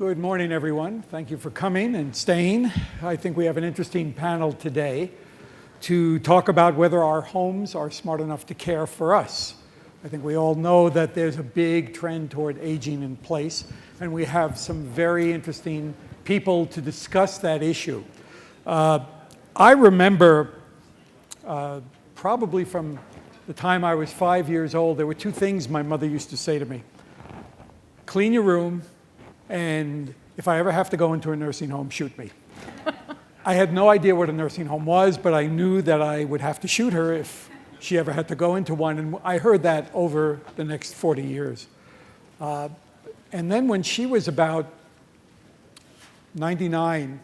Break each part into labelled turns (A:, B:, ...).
A: Good morning, everyone. Thank you for coming and staying. I think we have an interesting panel today to talk about whether our homes are smart enough to care for us. I think we all know that there's a big trend toward aging in place, and we have some very interesting people to discuss that issue. I remember probably from the time I was 5 years old, there were two things my mother used to say to me. Clean your room, and if I ever have to go into a nursing home, shoot me. I had no idea what a nursing home was, but I knew that I would have to shoot her if she ever had to go into one, and I heard that over the next 40 years. And then when she was about 99,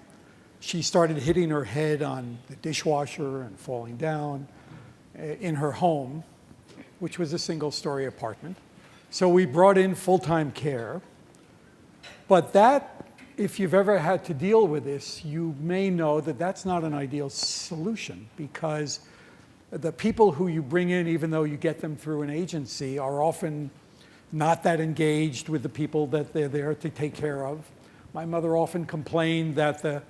A: she started hitting her head on the dishwasher and falling down in her home, which was a single-story apartment. So we brought in full-time care. But that, if you've ever had to deal with this, you may know that that's not an ideal solution, because the people who you bring in, even though you get them through an agency, are often not that engaged with the people that they're there to take care of. My mother often complained that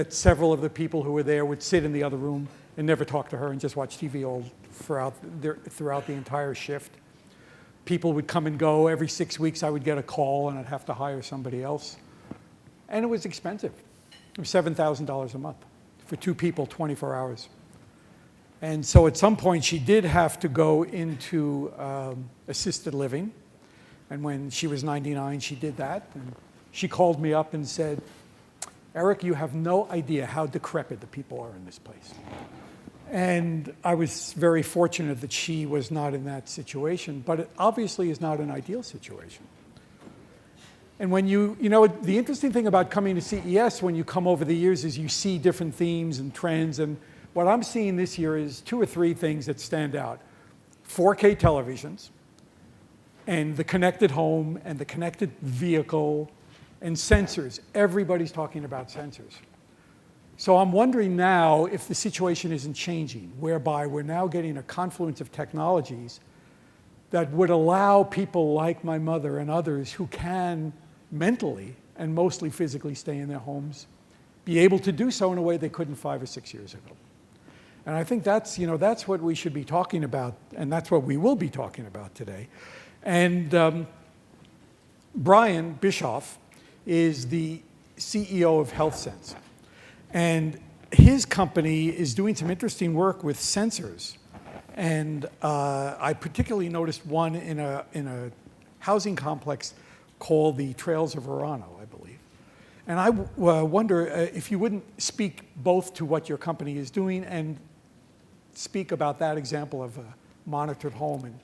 A: several of the people who were there would sit in the other room and never talk to her and just watch TV all throughout the entire shift. People would come and go. Every 6 weeks I would get a call and I'd have to hire somebody else. And it was expensive. It was $7,000 a month for two people, 24 hours. And so at some point she did have to go into assisted living. And when she was 99, she did that. And she called me up and said, "Eric, you have no idea how decrepit the people are in this place." And I was very fortunate that she was not in that situation, but it obviously is not an ideal situation. And when the interesting thing about coming to CES when you come over the years is you see different themes and trends, and what I'm seeing this year is 2 or 3 things that stand out. 4K televisions, and the connected home, and the connected vehicle, and sensors. Everybody's talking about sensors. So I'm wondering now if the situation isn't changing, whereby we're now getting a confluence of technologies that would allow people like my mother and others who can mentally and mostly physically stay in their homes, be able to do so in a way they couldn't 5 or 6 years ago. And I think that's what we should be talking about, and that's what we will be talking about today. And Brian Bischoff is the CEO of HealthSense. And his company is doing some interesting work with sensors. And I particularly noticed one in a housing complex called the Trails of Verano, I believe. And I wonder if you wouldn't speak both to what your company is doing and speak about that example of a monitored home and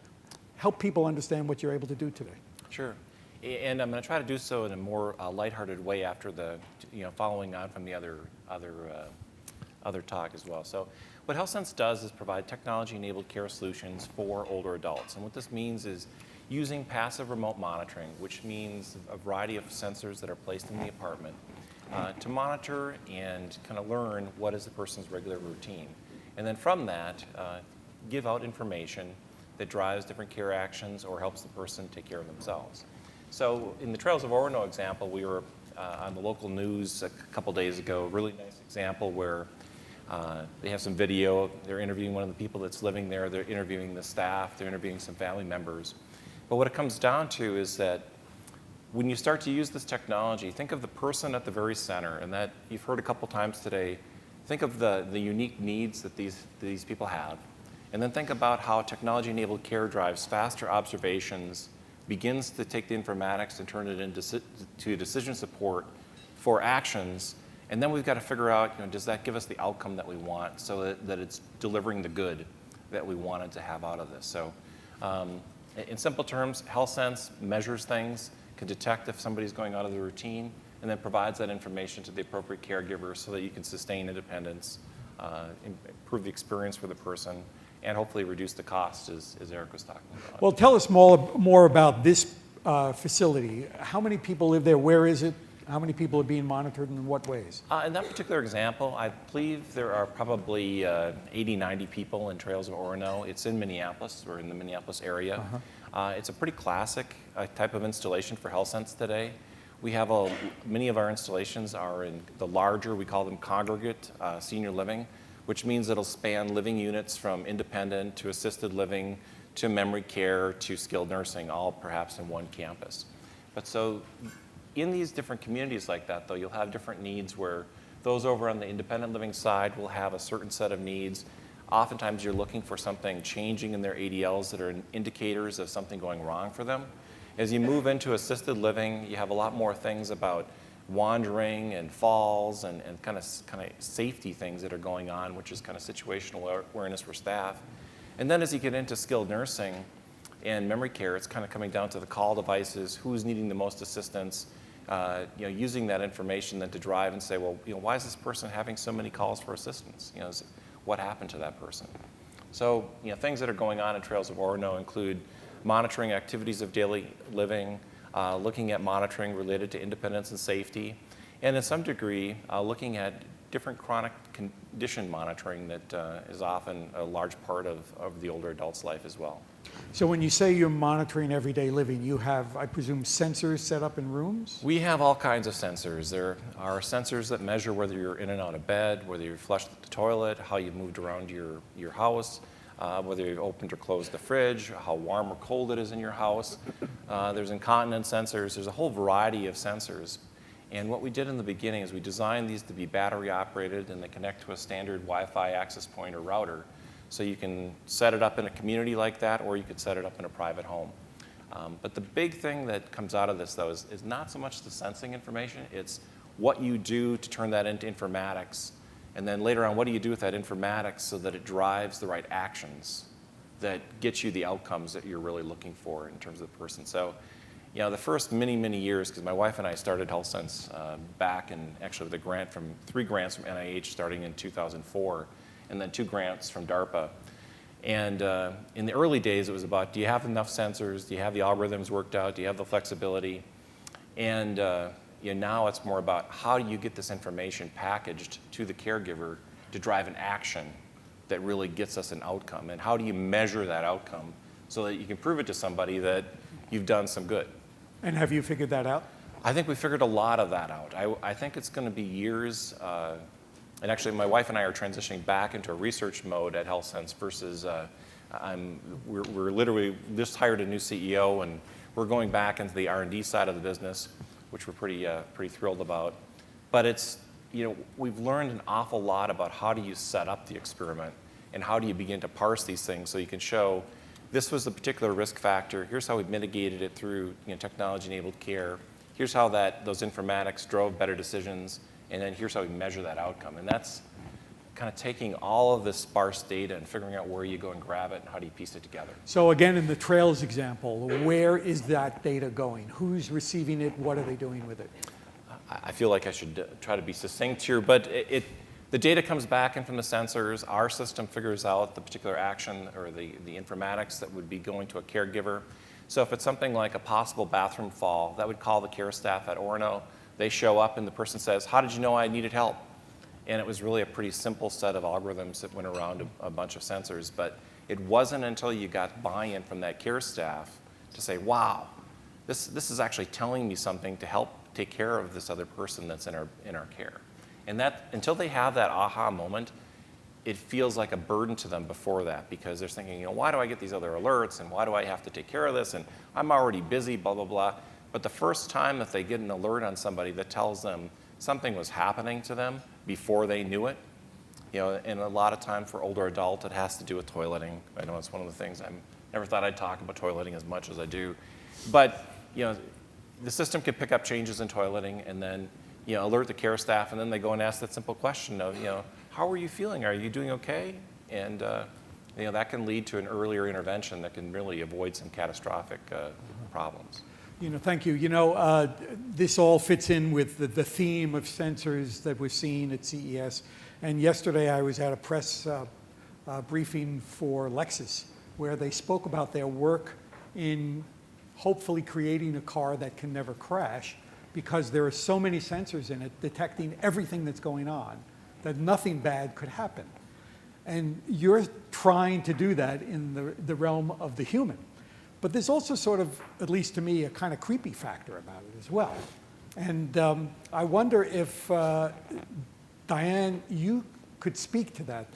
A: help people understand what you're able to do today.
B: Sure. And I'm going to try to do so in a more lighthearted way after following on from the other talk as well. So what HealthSense does is provide technology-enabled care solutions for older adults. And what this means is using passive remote monitoring, which means a variety of sensors that are placed in the apartment to monitor and kind of learn what is the person's regular routine. And then from that, give out information that drives different care actions or helps the person take care of themselves. So in the Trails of Orono example, we were on the local news a couple days ago, a really nice example where they have some video. They're interviewing one of the people that's living there. They're interviewing the staff. They're interviewing some family members. But what it comes down to is that when you start to use this technology, think of the person at the very center, and that you've heard a couple times today. Think of the unique needs that these people have. And then think about how technology-enabled care drives faster observations, begins to take the informatics and turn it into decision support for actions. And then we've got to figure out, does that give us the outcome that we want so that it's delivering the good that we wanted to have out of this. So in simple terms, HealthSense measures things, can detect if somebody's going out of the routine, and then provides that information to the appropriate caregiver so that you can sustain independence, improve the experience for the person, and hopefully reduce the cost, as Eric was talking about.
A: Well, tell us more about this facility. How many people live there? Where is it? How many people are being monitored and in what ways?
B: In that particular example, I believe there are probably 80, 90 people in Trails of Orono. It's in Minneapolis, or in the Minneapolis area. It's a pretty classic type of installation for HealthSense today, We have many of our installations are in the larger, we call them congregate senior living, which means it'll span living units from independent to assisted living to memory care to skilled nursing, all perhaps in one campus. But so in these different communities like that, though, you'll have different needs where those over on the independent living side will have a certain set of needs. Oftentimes you're looking for something changing in their ADLs that are indicators of something going wrong for them. As you move into assisted living, you have a lot more things about wandering and falls and kind of safety things that are going on, which is kind of situational awareness for staff. And then as you get into skilled nursing and memory care, it's kind of coming down to the call devices, who's needing the most assistance, using that information then to drive and say, well, why is this person having so many calls for assistance? What happened to that person? So, things that are going on in Trails of Orono include monitoring activities of daily living, looking at monitoring related to independence and safety, and in some degree, looking at different chronic condition monitoring that is often a large part of the older adult's life as well.
A: So when you say you're monitoring everyday living, you have, I presume, sensors set up in rooms?
B: We have all kinds of sensors. There are sensors that measure whether you're in and out of bed, whether you've flushed the toilet, how you've moved around your house, whether you've opened or closed the fridge, how warm or cold it is in your house. There's incontinence sensors. There's a whole variety of sensors. And what we did in the beginning is we designed these to be battery operated and they connect to a standard Wi-Fi access point or router. So you can set it up in a community like that, or you could set it up in a private home. But the big thing that comes out of this, though, is not so much the sensing information. It's what you do to turn that into informatics. And then later on, what do you do with that informatics so that it drives the right actions that get you the outcomes that you're really looking for in terms of the person. So, the first many years, because my wife and I started HealthSense back in, actually with three grants from NIH starting in 2004, and then 2 grants from DARPA. And in the early days, it was about, do you have enough sensors? Do you have the algorithms worked out? Do you have the flexibility? And now it's more about how do you get this information packaged to the caregiver to drive an action that really gets us an outcome? And how do you measure that outcome so that you can prove it to somebody that you've done some good?
A: And have you figured that out?
B: I think we figured a lot of that out. I think it's going to be years. And actually, my wife and I are transitioning back into a research mode at HealthSense versus we're literally just hired a new CEO, and we're going back into the R&D side of the business, which we're pretty thrilled about. But it's, we've learned an awful lot about how do you set up the experiment and how do you begin to parse these things so you can show this was the particular risk factor. Here's how we mitigated it through technology-enabled care. Here's how those informatics drove better decisions. And then here's how we measure that outcome. And that's kind of taking all of this sparse data and figuring out where you go and grab it and how do you piece it together.
A: So again, in the Trails example, where is that data going? Who's receiving it? What are they doing with it?
B: I feel like I should try to be succinct here, but the data comes back in from the sensors. Our system figures out the particular action or the informatics that would be going to a caregiver. So if it's something like a possible bathroom fall, that would call the care staff at Orono. They show up and the person says, how did you know I needed help? And it was really a pretty simple set of algorithms that went around a bunch of sensors. But it wasn't until you got buy-in from that care staff to say, wow, this is actually telling me something to help take care of this other person that's in our care. And that, until they have that aha moment, it feels like a burden to them before that, because they're thinking, why do I get these other alerts, and why do I have to take care of this, and I'm already busy, blah, blah, blah. But the first time that they get an alert on somebody that tells them something was happening to them before they knew it, and a lot of time for older adult, it has to do with toileting. I know it's one of the things I never thought I'd talk about toileting as much as I do. But, the system can pick up changes in toileting and then, alert the care staff, and then they go and ask that simple question of, how are you feeling? Are you doing okay? And, that can lead to an earlier intervention that can really avoid some catastrophic problems.
A: Thank you. This all fits in with the theme of sensors that we're seeing at CES. And yesterday I was at a press briefing for Lexus, where they spoke about their work in hopefully creating a car that can never crash, because there are so many sensors in it detecting everything that's going on that nothing bad could happen. And you're trying to do that in the realm of the human. But there's also sort of, at least to me, a kind of creepy factor about it as well. And I wonder if, Diane, you could speak to that.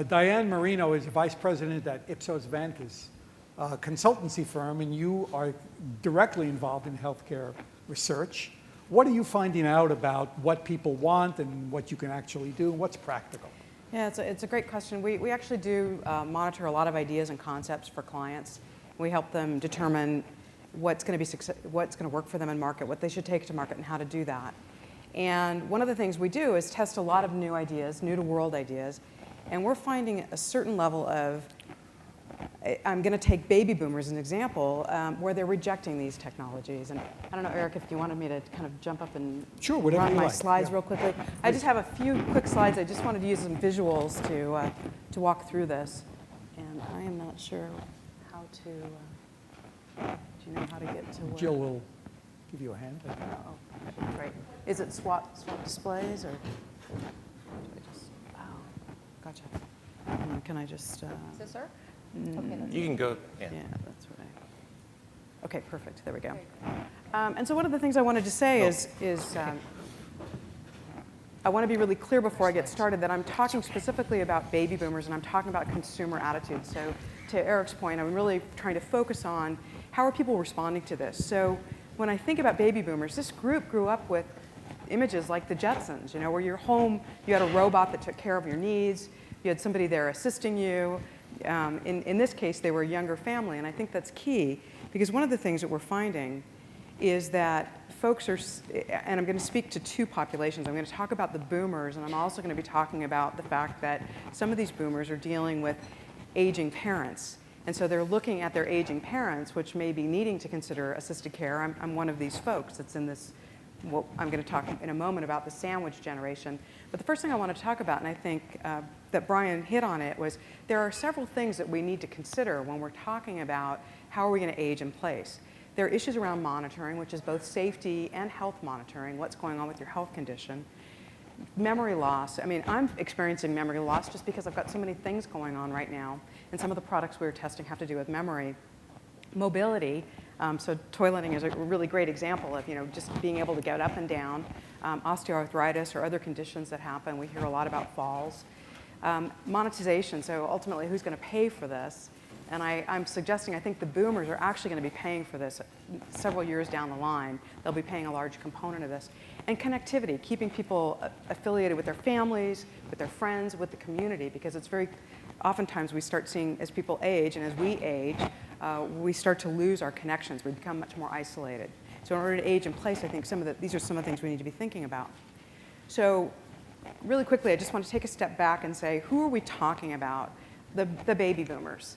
A: Diane Marino is vice president at Ipsos Ventus, a consultancy firm, and you are directly involved in healthcare research. What are you finding out about what people want and what you can actually do, and what's practical?
C: Yeah, it's a great question. We actually do monitor a lot of ideas and concepts for clients. We help them determine what's going to work for them in market, what they should take to market, and how to do that. And one of the things we do is test a lot of new ideas, new to world ideas, and we're finding a certain level of, I'm going to take baby boomers as an example, where they're rejecting these technologies. And I don't know, Eric, if you wanted me to kind of jump up and
A: Sure, whatever
C: run
A: you
C: my
A: like.
C: slides
A: Yeah.
C: real quickly. I just have a few quick slides. I just wanted to use some visuals to walk through this. And I am not sure how to, do you know how to get to where?
A: Jill will give you a hand.
C: Oh, great. Is it swap displays or? Do I just, oh, gotcha. Can I just?
D: Is this her? Okay, that's
B: You can go, yeah.
C: Yeah, that's what I. Okay, perfect. There we go. And so one of the things I wanted to say is I want to be really clear before I get started that I'm talking specifically about baby boomers and I'm talking about consumer attitudes. So to Eric's point, I'm really trying to focus on how are people responding to this. So when I think about baby boomers, this group grew up with images like the Jetsons, where you're home, you had a robot that took care of your needs, you had somebody there assisting you. In this case, they were a younger family, and I think that's key because one of the things that we're finding is that folks are, and I'm going to speak to two populations. I'm going to talk about the boomers, and I'm also going to be talking about the fact that some of these boomers are dealing with aging parents. And so they're looking at their aging parents, which may be needing to consider assisted care. I'm one of these folks that's in this, well, I'm going to talk in a moment about the sandwich generation. But the first thing I want to talk about, and I think that Brian hit on it, was there are several things that we need to consider when we're talking about how are we going to age in place. There are issues around monitoring, which is both safety and health monitoring, what's going on with your health condition. Memory loss. I mean, I'm experiencing memory loss just because I've got so many things going on right now, and some of the products we were testing have to do with memory. Mobility. So toileting is a really great example of just being able to get up and down. Osteoarthritis or other conditions that happen. We hear a lot about falls. Monetization. So ultimately, who's going to pay for this? And I'm suggesting I think the boomers are actually going to be paying for this several years down the line. They'll be paying a large component of this. And connectivity, keeping people affiliated with their families, with their friends, with the community, because it's very, oftentimes we start seeing as people age and as we age, we start to lose our connections. We become much more isolated. So in order to age in place, I think these are some of the things we need to be thinking about. So really quickly, I just want to take a step back and say, who are we talking about? The baby boomers.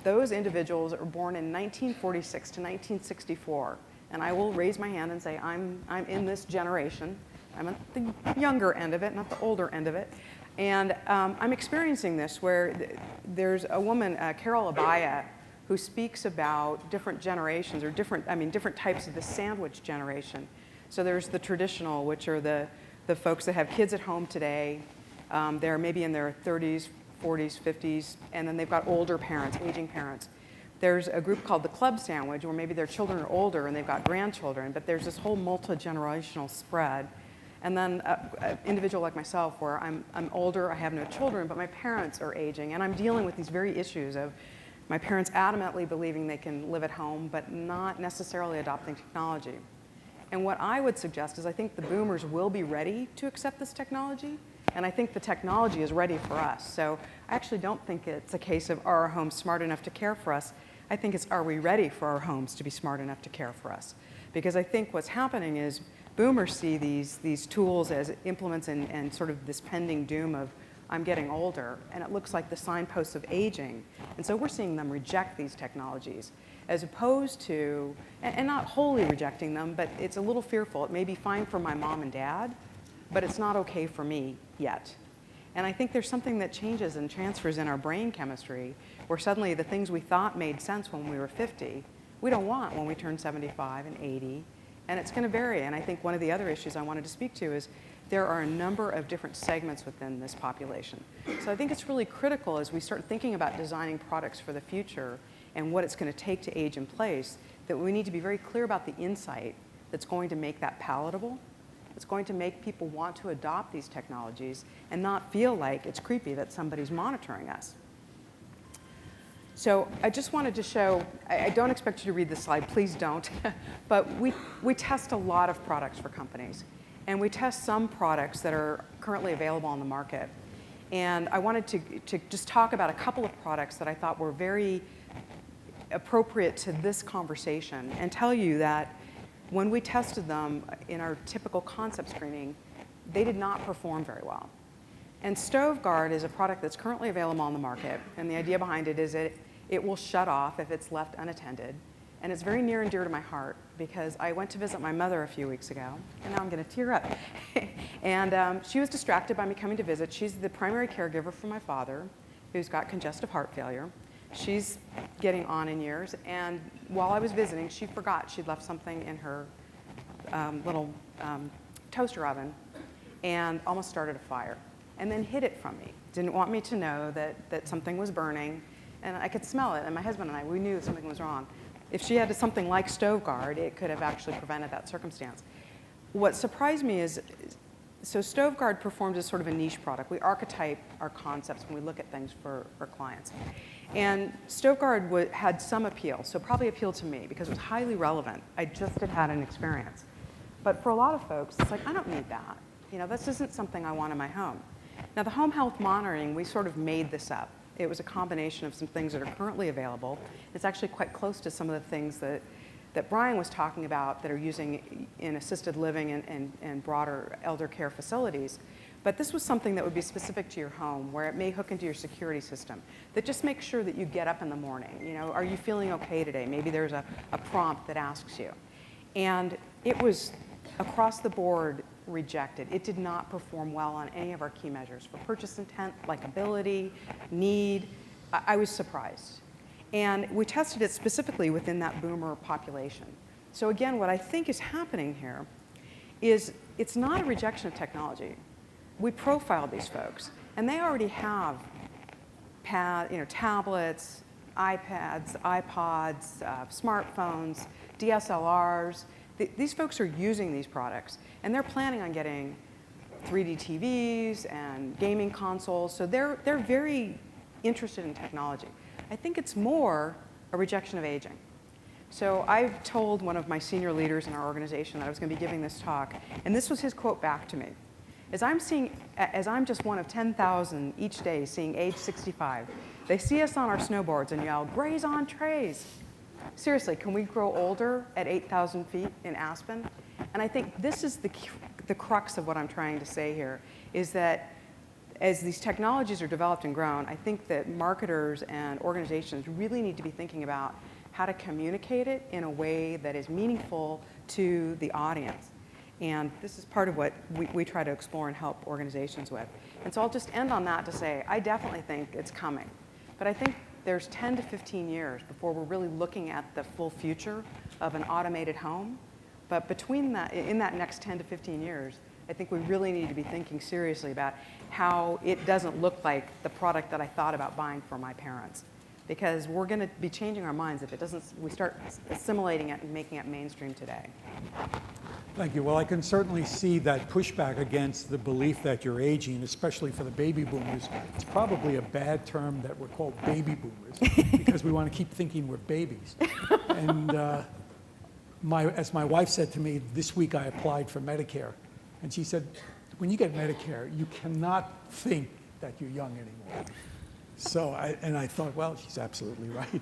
C: Those individuals are born in 1946 to 1964. And I will raise my hand and say, I'm in this generation. I'm at the younger end of it, not the older end of it. And I'm experiencing this where there's a woman, Carol Abaya, who speaks about different generations or different types of the sandwich generation. So there's the traditional, which are the folks that have kids at home today. They're maybe in their 30s, 40s, 50s, and then they've got older parents, aging parents. There's a group called the club sandwich, where maybe their children are older and they've got grandchildren, but there's this whole multi-generational spread. And then an individual like myself, where I'm older, I have no children, but my parents are aging, and I'm dealing with these very issues of my parents adamantly believing they can live at home, but not necessarily adopting technology. And what I would suggest is I think the boomers will be ready to accept this technology, and I think the technology is ready for us. So I actually don't think it's a case of are our homes smart enough to care for us. I think it's are we ready for our homes to be smart enough to care for us? Because I think what's happening is boomers see these tools as implements and sort of this pending doom of I'm getting older, and it looks like the signposts of aging. And so we're seeing them reject these technologies as opposed to, and not wholly rejecting them, but it's a little fearful. It may be fine for my mom and dad, but it's not okay for me yet. And I think there's something that changes and transfers in our brain chemistry where suddenly the things we thought made sense when we were 50, we don't want when we turn 75 and 80. And it's going to vary. And I think one of the other issues I wanted to speak to is there are a number of different segments within this population. So I think it's really critical as we start thinking about designing products for the future and what it's going to take to age in place, that we need to be very clear about the insight that's going to make that palatable. It's going to make people want to adopt these technologies and not feel like it's creepy that somebody's monitoring us. So I just wanted to show, I don't expect you to read this slide, please don't, but we test a lot of products for companies. And we test some products that are currently available on the market. And I wanted to just talk about a couple of products that I thought were very appropriate to this conversation and tell you that when we tested them in our typical concept screening, they did not perform very well. And StoveGuard is a product that's currently available on the market. And the idea behind it is it will shut off if it's left unattended. And it's very near and dear to my heart because I went to visit my mother a few weeks ago, and now I'm going to tear up. And she was distracted by me coming to visit. She's the primary caregiver for my father, who's got congestive heart failure. She's getting on in years, and while I was visiting, she forgot she'd left something in her little toaster oven and almost started a fire, and then hid it from me. Didn't want me to know that something was burning, and I could smell it, and my husband and I, we knew something was wrong. If she had something like StoveGuard, it could have actually prevented that circumstance. What surprised me is, so StoveGuard performs as sort of a niche product. We archetype our concepts when we look at things for clients. And StoveGuard had some appeal, so probably appealed to me because it was highly relevant. I just had an experience. But for a lot of folks, it's like, I don't need that. You know, this isn't something I want in my home. Now, the home health monitoring, we sort of made this up. It was a combination of some things that are currently available. It's actually quite close to some of the things that Brian was talking about that are using in assisted living and broader elder care facilities. But this was something that would be specific to your home, where it may hook into your security system, that just makes sure that you get up in the morning. You know, are you feeling okay today? Maybe there's a prompt that asks you. And it was across the board rejected. It did not perform well on any of our key measures for purchase intent, likability, need. I was surprised. And we tested it specifically within that boomer population. So again, what I think is happening here is it's not a rejection of technology. We profiled these folks, and they already have tablets, iPads, iPods, smartphones, DSLRs. These folks are using these products, and they're planning on getting 3D TVs and gaming consoles, so they're very interested in technology. I think it's more a rejection of aging. So I've told one of my senior leaders in our organization that I was going to be giving this talk, and this was his quote back to me. As I'm just one of 10,000 each day seeing age 65, they see us on our snowboards and yell, "Graze on trays." Seriously, can we grow older at 8,000 feet in Aspen? And I think this is the crux of what I'm trying to say here, is that as these technologies are developed and grown, I think that marketers and organizations really need to be thinking about how to communicate it in a way that is meaningful to the audience. And this is part of what we try to explore and help organizations with. And so I'll just end on that to say, I definitely think it's coming. But I think there's 10 to 15 years before we're really looking at the full future of an automated home. But between that, in that next 10 to 15 years, I think we really need to be thinking seriously about how it doesn't look like the product that I thought about buying for my parents. Because we're going to be changing our minds if it doesn't, we start assimilating it and making it mainstream today.
A: Thank you. Well, I can certainly see that pushback against the belief that you're aging, especially for the baby boomers. It's probably a bad term that we're called baby boomers because we want to keep thinking we're babies. And as my wife said to me, this week I applied for Medicare. And she said, when you get Medicare, you cannot think that you're young anymore. So I thought, well, she's absolutely right.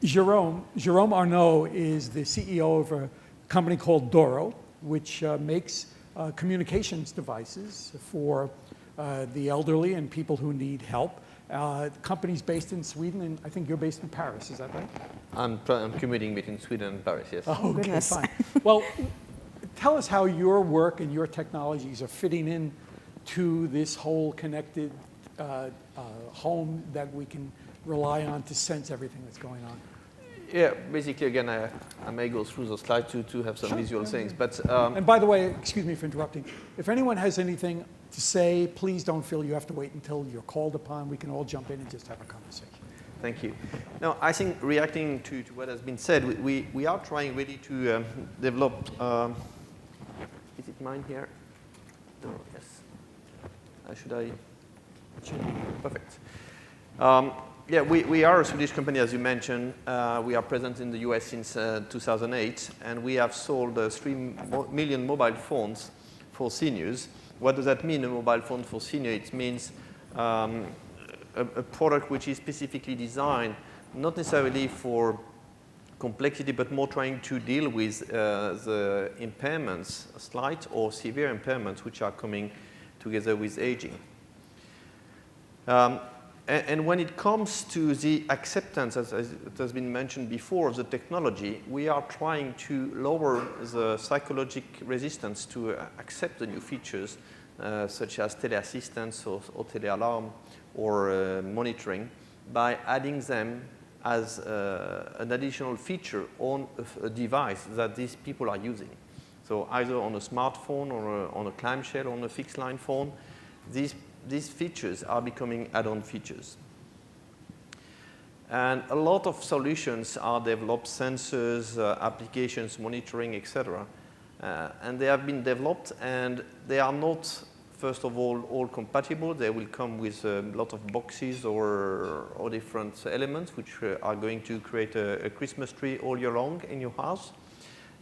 A: Jerome Arnault is the CEO of a company called Doro, which makes communications devices for the elderly and people who need help. The company's based in Sweden, and I think you're based in Paris, is that right?
E: I'm commuting between Sweden and Paris, yes.
A: Oh, okay,
C: goodness.
A: fine. Well, tell us how your work and your technologies are fitting in to this whole connected home that we can rely on to sense everything that's going on.
E: Yeah, basically, again, I may go through the slide to have some visual things, but...
A: And by the way, excuse me for interrupting, if anyone has anything to say, please don't feel you have to wait until you're called upon. We can all jump in and just have a conversation.
E: Thank you. Now, I think reacting to what has been said, we are trying really to develop, is it mine here? No, yes. Should I? Perfect. Yeah, we are a Swedish company, as you mentioned. We are present in the US since 2008, and we have sold 3 million mobile phones for seniors. What does that mean, a mobile phone for seniors? It means a product which is specifically designed not necessarily for complexity, but more trying to deal with the impairments, slight or severe impairments, which are coming together with aging. And when it comes to the acceptance, as it has been mentioned before, of the technology, we are trying to lower the psychological resistance to accept the new features, such as teleassistance or telealarm or monitoring, by adding them as an additional feature on a device that these people are using. So either on a smartphone or on a clamshell or on a fixed line phone, these features are becoming add-on features. And a lot of solutions are developed, sensors, applications, monitoring, etc. And they have been developed, and they are not, first of all compatible. They will come with a lot of boxes or different elements which are going to create a Christmas tree all year long in your house.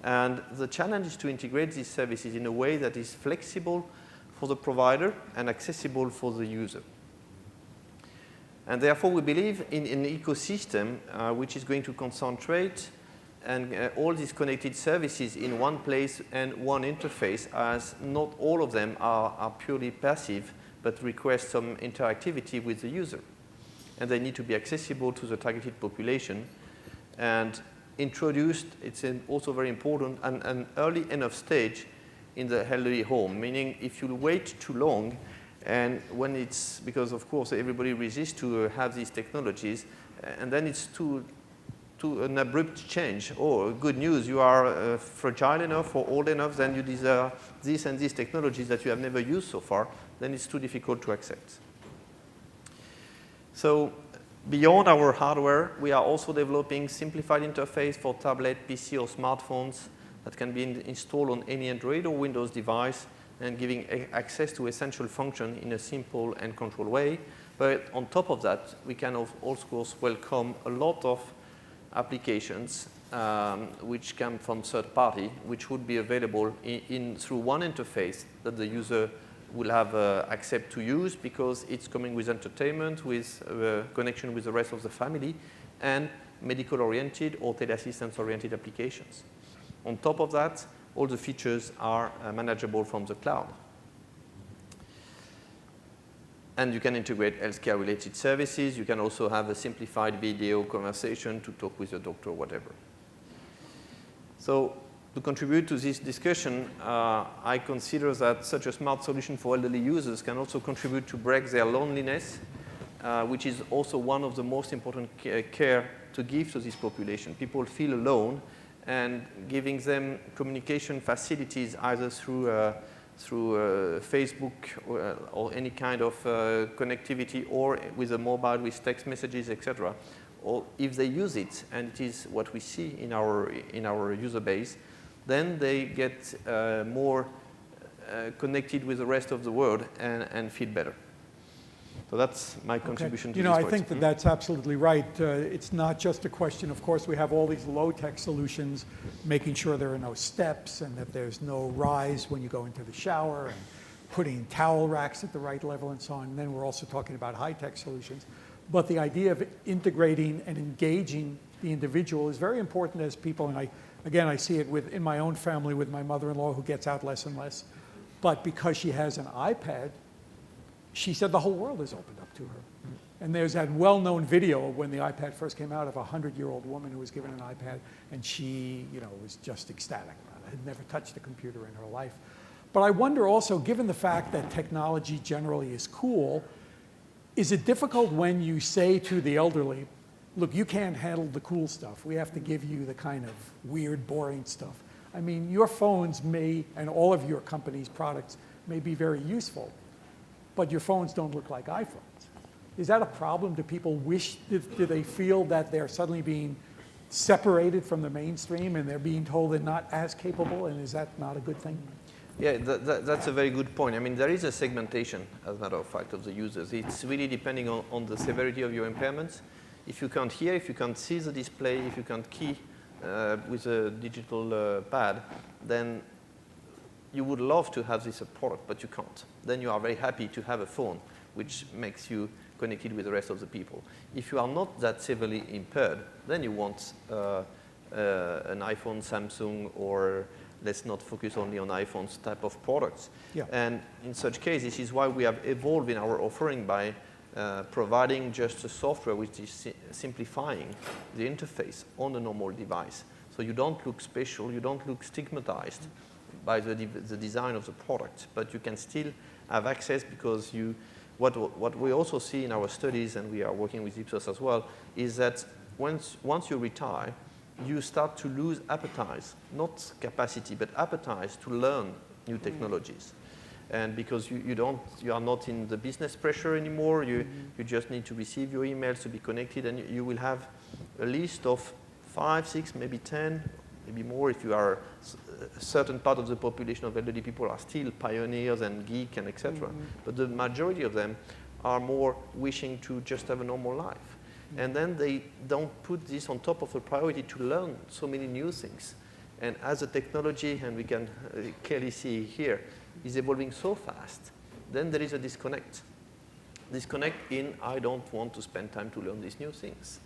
E: And the challenge is to integrate these services in a way that is flexible for the provider and accessible for the user. And therefore, we believe in an ecosystem which is going to concentrate and all these connected services in one place and one interface, as not all of them are purely passive, but request some interactivity with the user. And they need to be accessible to the targeted population and introduced, it's also very important, an early enough stage in the elderly home, meaning if you wait too long, and when it's, because of course everybody resists to have these technologies, and then it's too an abrupt change. Oh, good news, you are fragile enough or old enough, then you desire this and these technologies that you have never used so far, then it's too difficult to accept. So beyond our hardware, we are also developing simplified interface for tablet, PC, or smartphones that can be installed on any Android or Windows device, and giving access to essential function in a simple and controlled way. But on top of that, we can of course welcome a lot of applications which come from third party, which would be available through one interface that the user will have access to use, because it's coming with entertainment, with connection with the rest of the family, and medical-oriented or teleassistance-oriented applications. On top of that, all the features are manageable from the cloud. And you can integrate healthcare-related services. You can also have a simplified video conversation to talk with your doctor or whatever. So to contribute to this discussion, I consider that such a smart solution for elderly users can also contribute to break their loneliness, which is also one of the most important care to give to this population. People feel alone, and giving them communication facilities either through Facebook or any kind of connectivity, or with a mobile with text messages, etc. Or if they use it, and it is what we see in our user base, then they get more connected with the rest of the world and feel better. So that's my contribution to this
A: I
E: point.
A: think that that's absolutely right. It's not just a question, of course, we have all these low-tech solutions, making sure there are no steps and that there's no rise when you go into the shower, and putting towel racks at the right level and so on. And then we're also talking about high-tech solutions. But the idea of integrating and engaging the individual is very important as people, and I see it in my own family with my mother-in-law, who gets out less and less. But because she has an iPad, she said the whole world is opened up to her. And there's that well-known video when the iPad first came out of a 100-year-old woman who was given an iPad, and she, was just ecstatic about it, had never touched a computer in her life. But I wonder also, given the fact that technology generally is cool, is it difficult when you say to the elderly, look, you can't handle the cool stuff. We have to give you the kind of weird, boring stuff. I mean, your phones may, and all of your company's products may be very useful, but your phones don't look like iPhones. Is that a problem? Do people wish, do they feel that they're suddenly being separated from the mainstream and they're being told they're not as capable, and is that not a good thing?
E: Yeah, that's a very good point. I mean, there is a segmentation, as a matter of fact, of the users. It's really depending on the severity of your impairments. If you can't hear, if you can't see the display, if you can't key with a digital pad, then you would love to have this product, but you can't. Then you are very happy to have a phone, which makes you connected with the rest of the people. If you are not that severely impaired, then you want an iPhone, Samsung, or let's not focus only on iPhones type of products.
A: Yeah.
E: And in such case, this is why we have evolved in our offering by providing just a software which is simplifying the interface on a normal device. So you don't look special, you don't look stigmatized by the design of the product, but you can still have access because what we also see in our studies, and we are working with Ipsos as well, is that once you retire, you start to lose appetite, not capacity, but appetite to learn new technologies. And because you are not in the business pressure anymore, you just need to receive your emails to be connected, and you will have a list of 5, 6, maybe 10, maybe more if you are a certain part of the population of elderly people are still pioneers and geek and etc. But the majority of them are more wishing to just have a normal life. And then they don't put this on top of a priority to learn so many new things. And as the technology, and we can clearly see here, is evolving so fast, then there is a disconnect. Disconnect in, I don't want to spend time to learn these new things.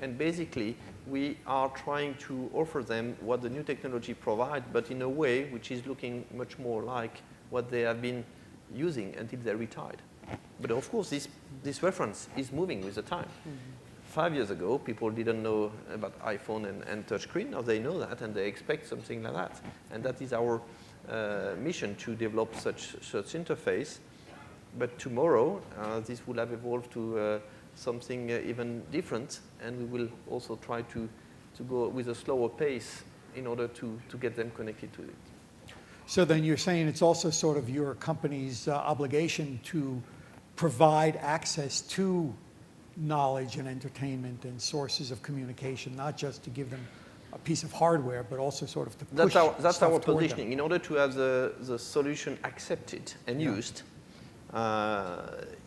E: And basically, we are trying to offer them what the new technology provides, but in a way which is looking much more like what they have been using until they retired. But of course, this reference is moving with the time. 5 years ago, people didn't know about iPhone and touchscreen. Now they know that, and they expect something like that. And that is our mission, to develop such interface. But tomorrow, this will have evolved to something even different, and we will also try to go with a slower pace in order to get them connected to it.
A: So then you're saying it's also sort of your company's obligation to provide access to knowledge and entertainment and sources of communication, not just to give them a piece of hardware, but also sort of to push
E: That's
A: stuff
E: our
A: toward
E: positioning.
A: them.
E: In order to have the solution accepted and used,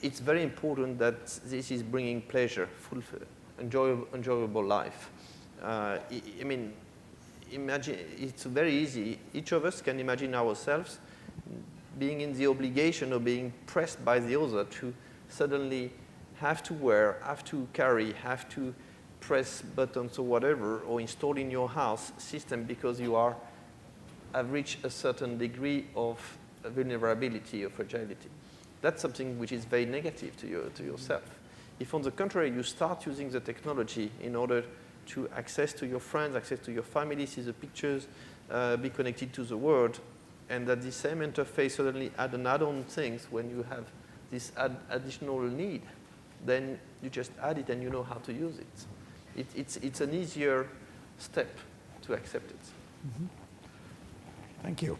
E: it's very important that this is bringing pleasure, enjoyable life. I mean, imagine, it's very easy. Each of us can imagine ourselves being in the obligation of being pressed by the other to suddenly have to wear, have to carry, have to press buttons or whatever, or install in your house system because you have reached a certain degree of vulnerability or fragility. That's something which is very negative to yourself. If on the contrary, you start using the technology in order to access to your friends, access to your family, see the pictures, be connected to the world, and that the same interface suddenly add an add-on things when you have this additional need, then you just add it and you know how to use it. It's an easier step to accept it.
A: Thank you.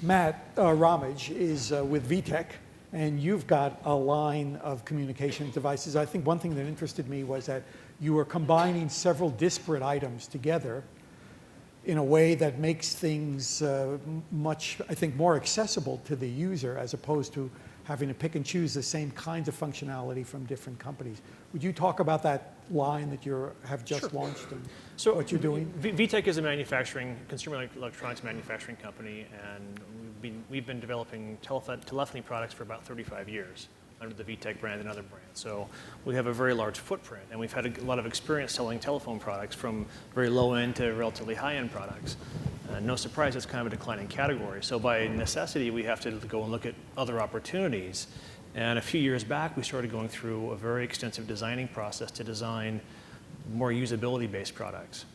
A: Matt Ramage is with VTech, and you've got a line of communication devices. I think one thing that interested me was that you were combining several disparate items together in a way that makes things much, I think, more accessible to the user, as opposed to having to pick and choose the same kinds of functionality from different companies. Would you talk about that line that you have just launched and what you're doing?
F: VTech is a consumer electronics manufacturing company, and we've been developing telephony products for about 35 years under the VTech brand and other brands. So we have a very large footprint, and we've had a lot of experience selling telephone products, from very low-end to relatively high-end products. No surprise, it's kind of a declining category. So by necessity, we have to go and look at other opportunities. And a few years back, we started going through a very extensive designing process to design more usability-based products.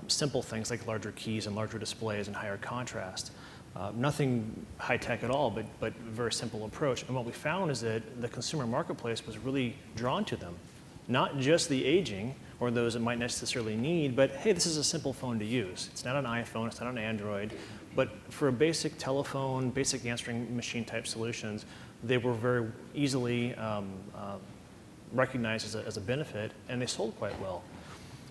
F: Simple things like larger keys and larger displays and higher contrast. Nothing high-tech at all, but a very simple approach. And what we found is that the consumer marketplace was really drawn to them. Not just the aging, or those that might necessarily need, but hey, this is a simple phone to use. It's not an iPhone, it's not an Android, but for a basic telephone, basic answering machine type solutions, they were very easily recognized as a benefit, and they sold quite well.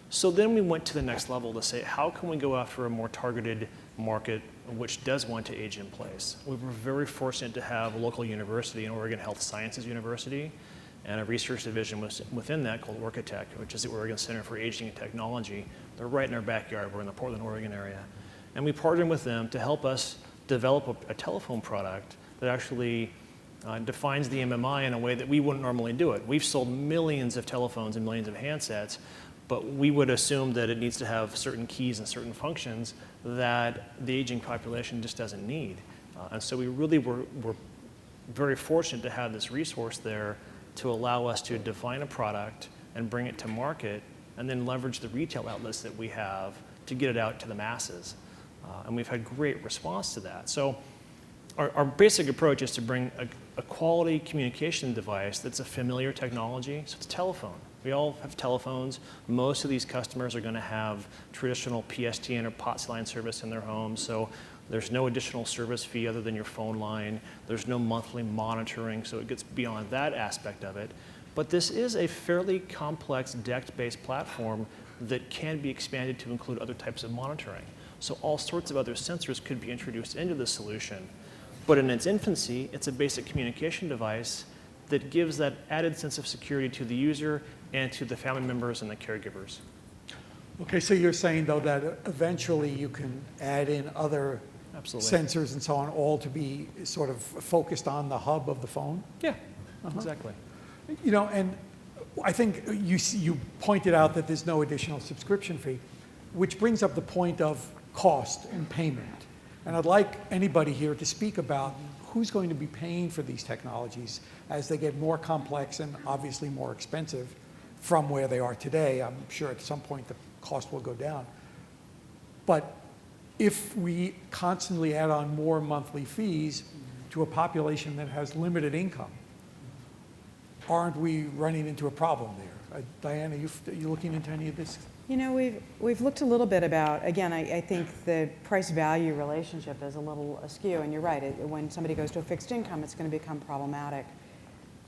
F: So then we went to the next level to say, how can we go after a more targeted market which does want to age in place? We were very fortunate to have a local university, an Oregon Health Sciences University, and a research division within that called Orcatech, which is the Oregon Center for Aging and Technology. They're right in our backyard. We're in the Portland, Oregon area. And we partnered with them to help us develop a telephone product that actually defines the MMI in a way that we wouldn't normally do it. We've sold millions of telephones and millions of handsets, but we would assume that it needs to have certain keys and certain functions that the aging population just doesn't need. And so we really were very fortunate to have this resource there to allow us to define a product and bring it to market, and then leverage the retail outlets that we have to get it out to the masses. And we've had great response to that. So our basic approach is to bring a quality communication device that's a familiar technology. So it's a telephone. We all have telephones. Most of these customers are going to have traditional PSTN or POTS line service in their homes. So there's no additional service fee other than your phone line. There's no monthly monitoring, so it gets beyond that aspect of it. But this is a fairly complex DECT-based platform that can be expanded to include other types of monitoring. So all sorts of other sensors could be introduced into the solution. But in its infancy, it's a basic communication device that gives that added sense of security to the user and to the family members and the caregivers.
A: Okay, so you're saying, though, that eventually you can add in other
F: Absolutely.
A: sensors and so on, all to be sort of focused on the hub of the phone?
F: Yeah, exactly.
A: You know, and I think you pointed out that there's no additional subscription fee, which brings up the point of cost and payment. And I'd like anybody here to speak about who's going to be paying for these technologies as they get more complex and obviously more expensive from where they are today. I'm sure at some point the cost will go down. But if we constantly add on more monthly fees to a population that has limited income, aren't we running into a problem there? Diane, are you looking into any of this?
C: You know, we've looked a little bit about, again, I think the price-value relationship is a little askew, and you're right. When somebody goes to a fixed income, it's going to become problematic.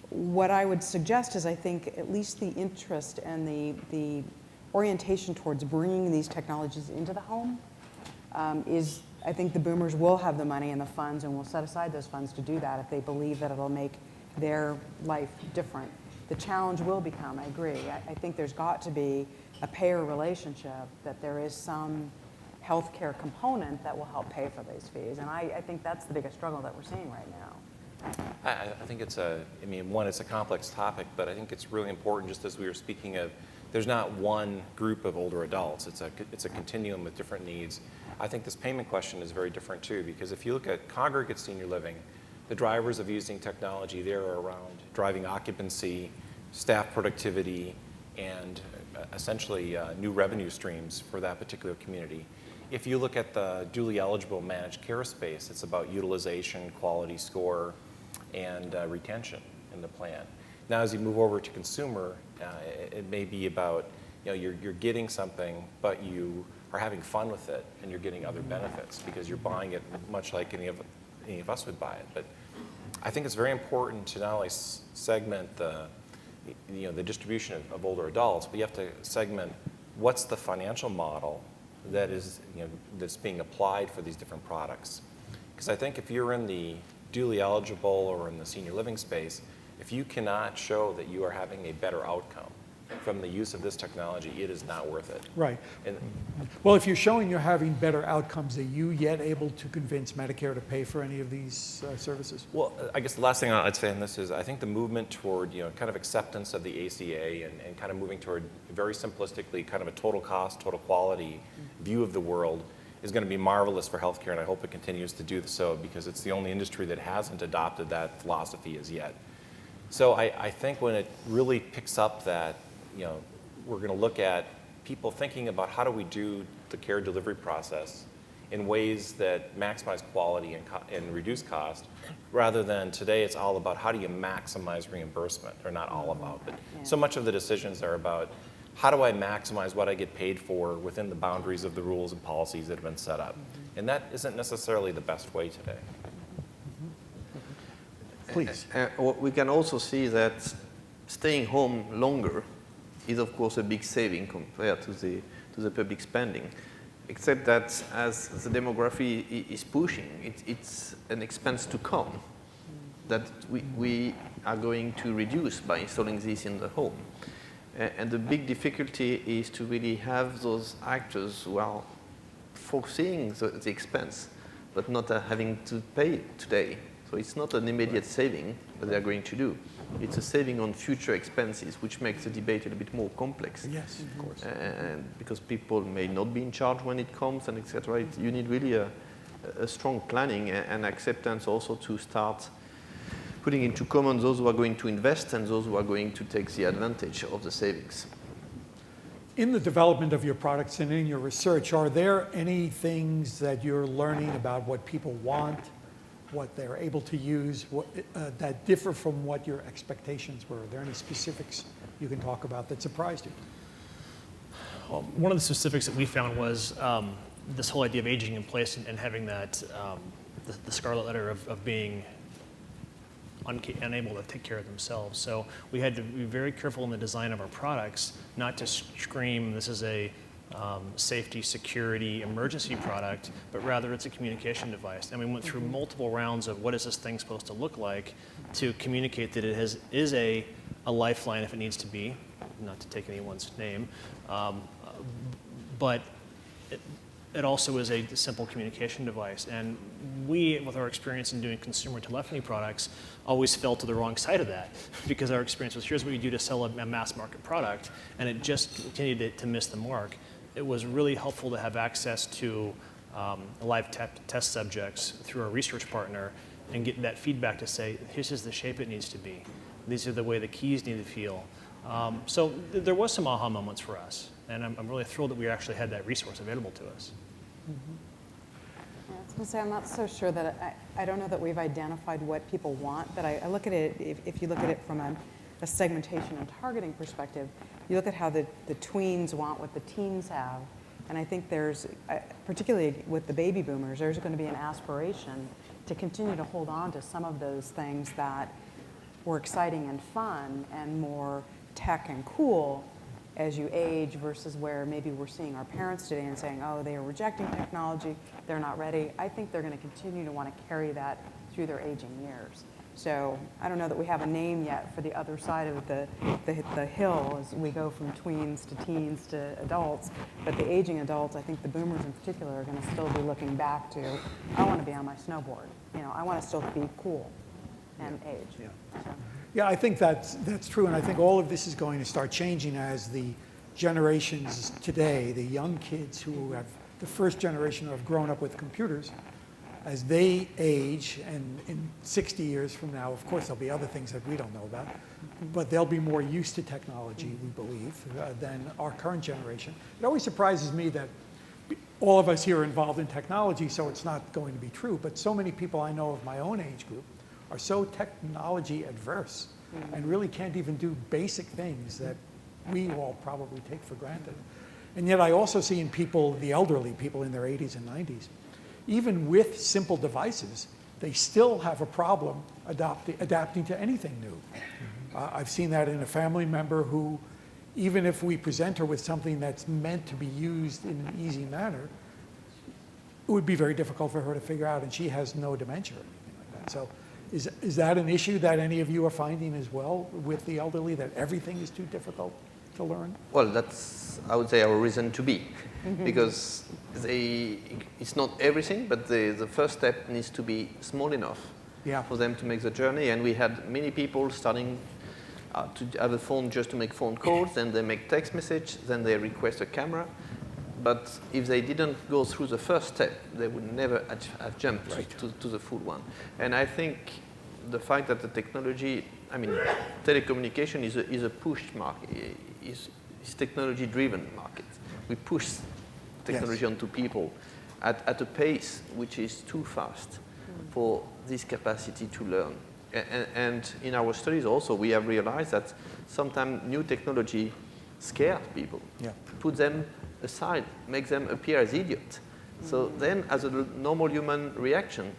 C: What I would suggest is I think at least the interest and the orientation towards bringing these technologies into the home is, I think the boomers will have the money and the funds and will set aside those funds to do that if they believe that it'll make their life different. The challenge will become, I agree, I think there's got to be a payer relationship, that there is some healthcare component that will help pay for these fees. And I think that's the biggest struggle that we're seeing right now.
B: I think it's one, it's a complex topic, but I think it's really important, just as we were speaking of, there's not one group of older adults. It's a continuum with different needs. I think this payment question is very different too, because if you look at congregate senior living, the drivers of using technology there are around driving occupancy, staff productivity, and essentially new revenue streams for that particular community. If you look at the duly eligible managed care space, it's about utilization, quality score, and retention in the plan. Now, as you move over to consumer, it may be about, you're getting something, but you are having fun with it, and you're getting other benefits because you're buying it much like any of us would buy it. But I think it's very important to not only segment the distribution of older adults, but you have to segment what's the financial model that is, that's being applied for these different products. Because I think if you're in the duly eligible or in the senior living space, if you cannot show that you are having a better outcome from the use of this technology, it is not worth it.
A: Right.
B: And
A: Well, if you're showing you're having better outcomes, are you yet able to convince Medicare to pay for any of these services?
B: well, I guess the last thing I'd say on this is I think the movement toward kind of acceptance of the ACA and kind of moving toward very simplistically kind of a total cost, total quality view of the world is going to be marvelous for healthcare, and I hope it continues to do so because it's the only industry that hasn't adopted that philosophy as yet. So I think when it really picks up that, we're going to look at people thinking about how do we do the care delivery process in ways that maximize quality and reduce cost, rather than today it's all about how do you maximize reimbursement, or not all about, but so much of the decisions are about how do I maximize what I get paid for within the boundaries of the rules and policies that have been set up? And that isn't necessarily the best way today.
A: Please.
E: We can also see that staying home longer is, of course, a big saving compared to the public spending, except that as the demography is pushing, it's an expense to come that we are going to reduce by installing this in the home. And the big difficulty is to really have those actors who are foreseeing the expense, but not having to pay it today. So it's not an immediate saving that they're going to do. It's a saving on future expenses, which makes the debate a little bit more complex.
A: Yes, of course.
E: And because people may not be in charge when it comes, and etc. You need really a strong planning and acceptance also to start putting into common those who are going to invest and those who are going to take the advantage of the savings.
A: In the development of your products and in your research, are there any things that you're learning about what people want, what they're able to use, that differ from what your expectations were? Are there any specifics you can talk about that surprised you?
F: Well, one of the specifics that we found was this whole idea of aging in place and having that, the scarlet letter of being unable to take care of themselves. So we had to be very careful in the design of our products, not to scream this is a safety, security, emergency product, but rather it's a communication device. And we went through multiple rounds of what is this thing supposed to look like to communicate that it is a lifeline if it needs to be, not to take anyone's name, but it also is a simple communication device. And we, with our experience in doing consumer telephony products, always fell to the wrong side of that because our experience was here's what you do to sell a mass market product, and it just continued to miss the mark. It was really helpful to have access to live test subjects through our research partner and get that feedback to say, this is the shape it needs to be. These are the way the keys need to feel. So there was some aha moments for us, and I'm really thrilled that we actually had that resource available to us.
C: Yeah, I was going to say, I'm not so sure that I don't know that we've identified what people want, but I look at it, if you look at it from a segmentation and targeting perspective, you look at how the tweens want what the teens have, and I think there's, particularly with the baby boomers, there's going to be an aspiration to continue to hold on to some of those things that were exciting and fun and more tech and cool as you age versus where maybe we're seeing our parents today and saying, oh, they are rejecting technology, they're not ready. I think they're going to continue to want to carry that through their aging years. So I don't know that we have a name yet for the other side of the hill as we go from tweens to teens to adults. But the aging adults, I think the boomers in particular, are going to still be looking back to, I want to be on my snowboard. You know, I want to still be cool and age.
A: Yeah.
C: So.
A: Yeah, I think that's true, and I think all of this is going to start changing as the generations today, the young kids who have the first generation who have grown up with computers, as they age, and in 60 years from now, of course, there'll be other things that we don't know about, but they'll be more used to technology, we believe, than our current generation. It always surprises me that all of us here are involved in technology, so it's not going to be true, but so many people I know of my own age group are so technology adverse and really can't even do basic things that we all probably take for granted. And yet I also see in people, the elderly, people in their 80s and 90s, even with simple devices, they still have a problem adapting to anything new. I've seen that in a family member who, even if we present her with something that's meant to be used in an easy manner, it would be very difficult for her to figure out, and she has no dementia or anything like that. So is that an issue that any of you are finding as well with the elderly, that everything is too difficult to learn?
E: Well, that's, I would say, our reason to be. Because it's not everything, but the first step needs to be small enough for them to make the journey. And we had many people starting to have a phone just to make phone calls, then they make text message, then they request a camera. But if they didn't go through the first step, they would never have jumped to the full one. And I think the fact that the technology, I mean, telecommunication is a pushed market, is technology-driven market. We push technology onto people at a pace which is too fast for this capacity to learn. And in our studies also, we have realized that sometimes new technology scare people,
A: Yeah.
E: put them aside, make them appear as idiots. So then, as a normal human reaction,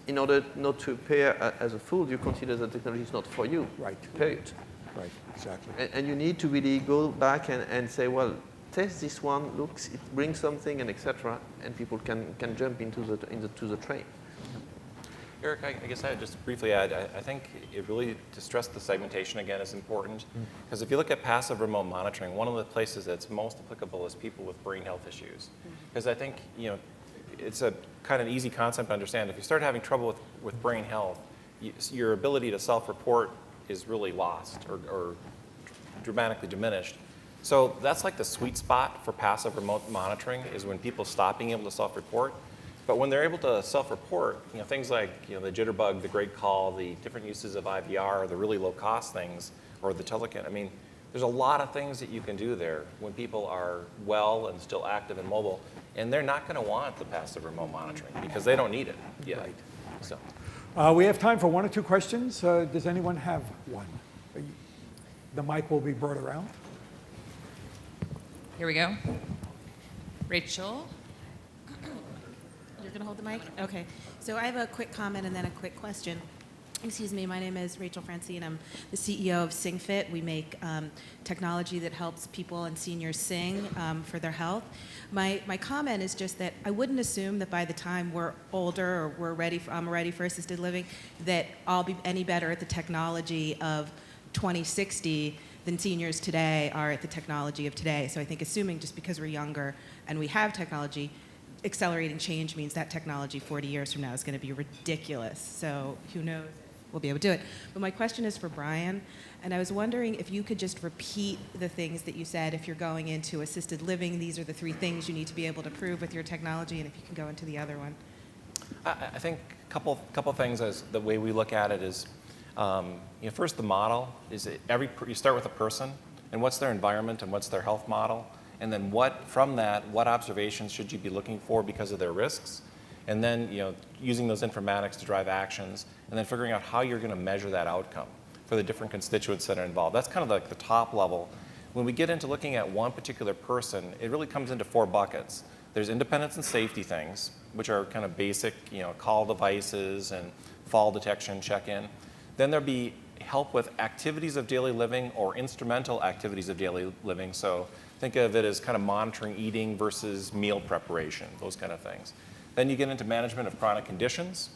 E: in order not to appear as a fool, you consider the technology is not for you.
A: Right.
E: Period.
A: Right, exactly.
E: And you need to really go back and say, well, test this one, look, it brings something, and etc. And people can jump into the train.
B: Eric, I guess I would just briefly add, I think it really, to stress the segmentation again is important, because if you look at passive remote monitoring, one of the places that's most applicable is people with brain health issues. Because I think, it's a kind of easy concept to understand. If you start having trouble with brain health, your ability to self-report is really lost or dramatically diminished. So that's like the sweet spot for passive remote monitoring, is when people stop being able to self-report. But when they're able to self-report, things like the jitterbug, the great call, the different uses of IVR, the really low-cost things, or the telecom. I mean, there's a lot of things that you can do there when people are well and still active and mobile, and they're not going to want the passive remote monitoring because they don't need it yet.
A: Right.
B: So.
A: We have time for one or two questions. Does anyone have one? The mic will be brought around.
G: Here we go. Rachel. You're going to hold the mic? Okay. So I have a quick comment and then a quick question. Excuse me, my name is Rachel Francine. I'm the CEO of SingFit. We make technology that helps people and seniors sing for their health. My comment is just that I wouldn't assume that by the time we're older or I'm ready for assisted living, that I'll be any better at the technology of 2060 than seniors today are at the technology of today. So I think assuming just because we're younger and we have technology, accelerating change means that technology 40 years from now is going to be ridiculous. So who knows? We'll be able to do it. But my question is for Brian, and I was wondering if you could just repeat the things that you said. If you're going into assisted living, these are the 3 things you need to be able to prove with your technology, and if you can go into the other one.
B: I think a couple things as the way we look at it is, first the model is you start with a person and what's their environment and what's their health model, and then what observations should you be looking for because of their risks, and then using those informatics to drive actions, and then figuring out how you're going to measure that outcome for the different constituents that are involved. That's kind of like the top level. When we get into looking at one particular person, it really comes into 4 buckets. There's independence and safety things, which are kind of basic, call devices and fall detection, check-in. Then there'll be help with activities of daily living or instrumental activities of daily living. So think of it as kind of monitoring eating versus meal preparation, those kind of things. Then you get into management of chronic conditions.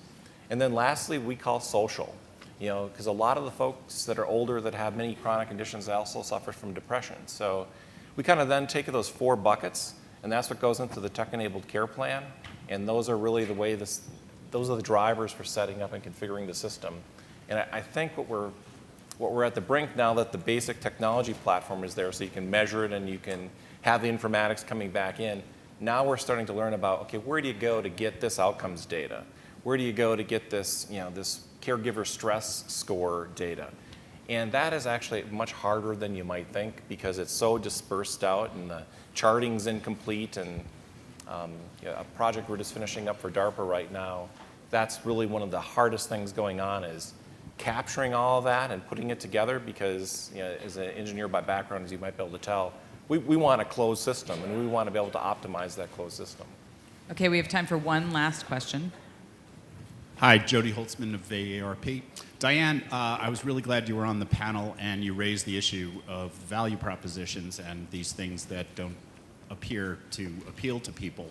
B: And then lastly, we call social, because a lot of the folks that are older that have many chronic conditions also suffer from depression. So we kind of then take those 4 buckets, and that's what goes into the tech-enabled care plan. And those are really those are the drivers for setting up and configuring the system. And I think what we're at the brink now that the basic technology platform is there, so you can measure it and you can have the informatics coming back in. Now we're starting to learn about, okay, where do you go to get this outcomes data? Where do you go to get this, this caregiver stress score data? And that is actually much harder than you might think because it's so dispersed out and the charting's incomplete. And a project we're just finishing up for DARPA right now, that's really one of the hardest things going on is capturing all of that and putting it together because as an engineer by background, as you might be able to tell, we want a closed system and we want to be able to optimize that closed system.
H: Okay, we have time for one last question.
I: Hi, Jody Holtzman of AARP. Diane, I was really glad you were on the panel and you raised the issue of value propositions and these things that don't appear to appeal to people.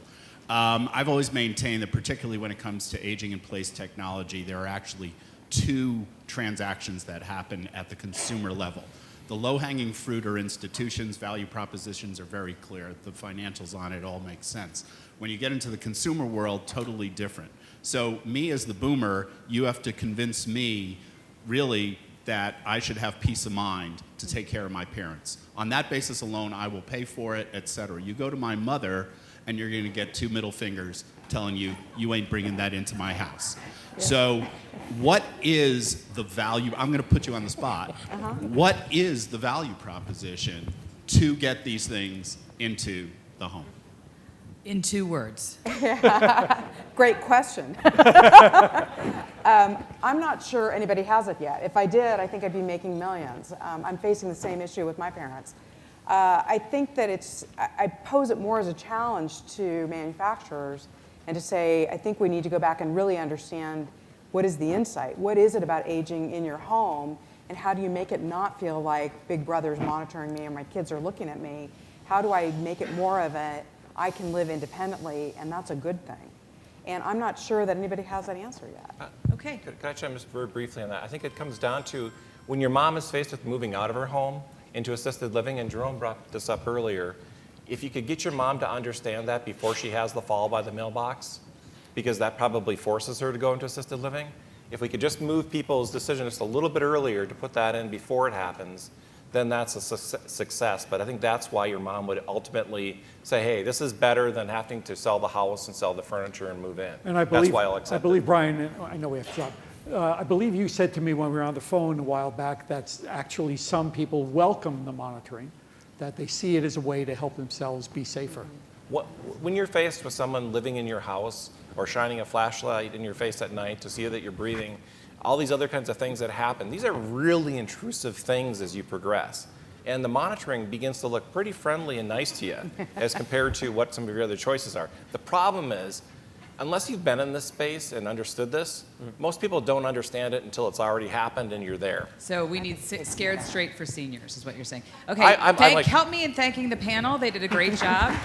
I: I've always maintained that particularly when it comes to aging in place technology, there are actually 2 transactions that happen at the consumer level. The low-hanging fruit are institutions, value propositions are very clear. The financials on it all make sense. When you get into the consumer world, totally different. So me as the boomer, you have to convince me really that I should have peace of mind to take care of my parents. On that basis alone, I will pay for it, et cetera. You go to my mother and you're gonna get 2 middle fingers telling you, you ain't bringing that into my house. Yeah. So what is the value, I'm gonna put you on the spot. What is the value proposition to get these things into the home?
H: In 2 words.
C: Great question. I'm not sure anybody has it yet. If I did, I think I'd be making millions. I'm facing the same issue with my parents. I think that I pose it more as a challenge to manufacturers and to say, I think we need to go back and really understand what is the insight? What is it about aging in your home? And how do you make it not feel like Big Brother's monitoring me or my kids are looking at me? How do I make it more of I can live independently, and that's a good thing? And I'm not sure that anybody has that answer yet.
H: Okay.
B: Could I chime just very briefly on that? I think it comes down to when your mom is faced with moving out of her home into assisted living, and Jerome brought this up earlier, if you could get your mom to understand that before she has the fall by the mailbox, because that probably forces her to go into assisted living. If we could just move people's decision just a little bit earlier to put that in before it happens, then that's a success. But I think that's why your mom would ultimately say, hey, this is better than having to sell the house and sell the furniture and move in.
A: And I
B: that's
A: believe,
B: why I'll accept
A: Brian, I know we have to stop. I believe you said to me when we were on the phone a while back that actually some people welcome the monitoring, that they see it as a way to help themselves be safer.
B: When you're faced with someone living in your house or shining a flashlight in your face at night to see that you're breathing, all these other kinds of things that happen, these are really intrusive things as you progress. And the monitoring begins to look pretty friendly and nice to you as compared to what some of your other choices are. The problem is, unless you've been in this space and understood this, most people don't understand it until it's already happened and you're there.
H: So we need scared straight for seniors, is what you're saying. Okay,
B: I like-
H: help me in thanking the panel. They did a great job.